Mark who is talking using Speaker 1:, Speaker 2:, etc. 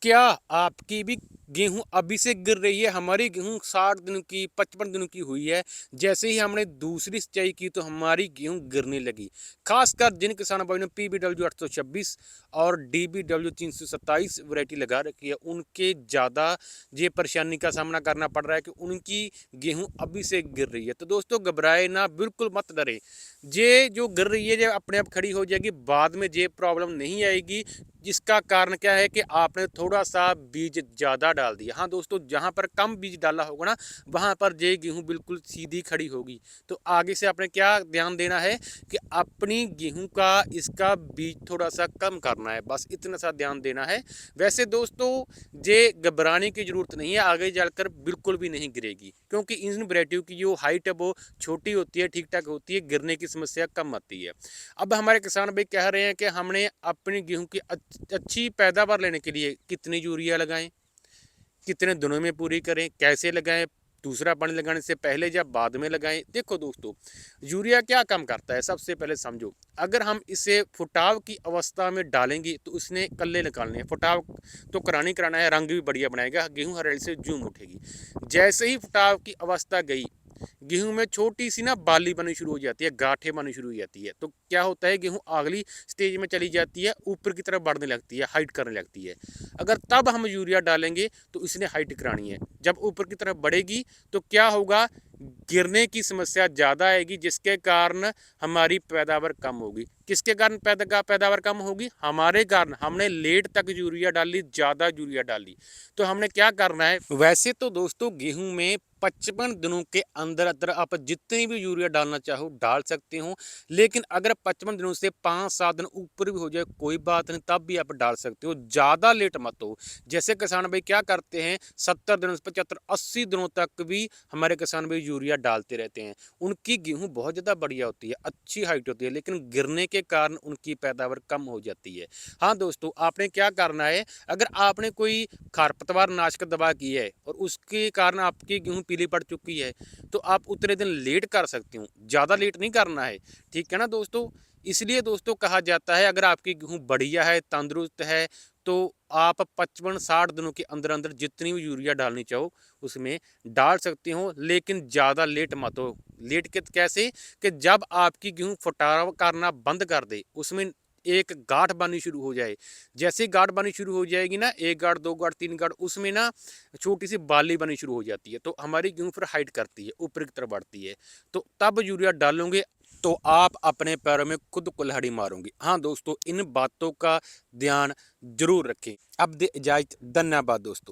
Speaker 1: क्या आपकी भी गेहूँ अभी से गिर रही है? हमारी गेहूँ 60 दिनों की, 55 दिनों की हुई है। जैसे ही हमने दूसरी सिंचाई की तो हमारी गेहूँ गिरने लगी। ख़ासकर जिन किसान भाइयों ने पीबीडब्ल्यू 826 और डीबीडब्ल्यू 327 वैरायटी लगा रखी है, उनके ज़्यादा ये परेशानी का सामना करना पड़ रहा है कि उनकी गेहूँ अभी से गिर रही है। तो दोस्तों घबराएँ ना, बिल्कुल मत डरें। ये जो गिर रही है, ये अपने आप खड़ी हो जाएगी, बाद में ये प्रॉब्लम नहीं आएगी। जिसका कारण क्या है कि आपने थोड़ा-सा बीज ज़्यादा डाल दिया। हाँ दोस्तों, जहाँ पर कम बीज डाला होगा ना, वहाँ पर ये गेहूँ बिल्कुल सीधी खड़ी होगी। तो आगे से आपने क्या ध्यान देना है कि अपनी गेहूँ का इसका बीज थोड़ा-सा कम करना है, बस इतना सा ध्यान देना है। वैसे दोस्तों, ये घबराने की ज़रूरत नहीं है, आगे चलकर बिल्कुल भी नहीं गिरेगी, क्योंकि इन वैराइटियों की जो हाइट है वो छोटी होती है, ठीक-ठाक होती है, गिरने की समस्या कम आती है। अब हमारे किसान भाई कह रहे हैं कि हमने अपनी गेहूं की अच्छी पैदावार लेने के लिए कितनी यूरिया लगाएं, कितने दिनों में पूरी करें, कैसे लगाएं, दूसरा पानी लगाने से पहले या बाद में लगाएं। देखो दोस्तों, यूरिया क्या काम करता है, सबसे पहले समझो। अगर हम इसे फुटाव की अवस्था में डालेंगे तो इसने कल्ले निकालने हैं। फुटाव तो कराना है, रंग भी बढ़िया बनाएगा, गेहूं हरियाली से जूम उठेगी। जैसे ही फुटाव की अवस्था गई, गेहूं में छोटी सी ना बाली बननी शुरू हो जाती है, गांठें बननी शुरू हो जाती है। तो क्या होता है, गेहूं अगली स्टेज में चली जाती है, ऊपर की तरफ बढ़ने लगती है, हाइट करने लगती है। अगर तब हम यूरिया डालेंगे तो इसने हाइट करानी है। जब ऊपर की तरफ बढ़ेगी तो क्या होगा, गिरने की समस्या ज़्यादा आएगी, जिसके कारण हमारी पैदावार कम होगी। किसके कारण पैदावार कम होगी? हमारे कारण। हमने लेट तक यूरिया डाली, ज़्यादा यूरिया डाली। तो हमने क्या करना है, वैसे तो दोस्तों गेहूं में 55 दिनों के अंदर अंदर आप जितनी भी यूरिया डालना चाहो डाल सकते हो। लेकिन अगर 55 दिनों से 5-7 दिन ऊपर भी हो जाए कोई बात नहीं, तब भी आप डाल सकते हो, ज़्यादा लेट मत हो। जैसे किसान भाई क्या करते हैं, 70 दिनों से 75-80 दिनों तक भी हमारे किसान भाई यूरिया डालते रहते हैं। उनकी गेहूं बहुत ज़्यादा बढ़िया होती है, अच्छी हाइट होती है, लेकिन गिरने के कारण उनकी पैदावार कम हो जाती है। हाँ दोस्तों, आपने क्या करना है, अगर आपने कोई खरपतवार नाशक दवा की है और उसके कारण आपकी गेहूं पीली पड़ चुकी है, तो आप उतने दिन लेट कर सकते हो, ज़्यादा लेट नहीं करना है। ठीक है ना दोस्तों? इसलिए दोस्तों कहा जाता है, अगर आपकी गेहूं बढ़िया है, तंदुरुस्त है, तो आप 55-60 दिनों के अंदर अंदर जितनी भी यूरिया डालनी चाहो उसमें डाल सकते हो, लेकिन ज़्यादा लेट मत हो। लेट के कैसे, कि जब आपकी गेहूं फुटाव करना बंद कर दे, उसमें एक गांठ बननी शुरू हो जाए। जैसे गांठ बननी शुरू हो जाएगी ना, 1 गांठ, 2 गांठ, 3 गांठ, उसमें ना छोटी सी बाली बननी शुरू हो जाती है। तो हमारी गेहूं फिर हाइट करती है, ऊपर की तरफ बढ़ती है। तो तब यूरिया डालोगे तो आप अपने पैरों में खुद कुल्हाड़ी मारोगे। हाँ दोस्तों, इन बातों का ध्यान जरूर रखें। अब दे इजाजत, धन्यवाद दोस्तों।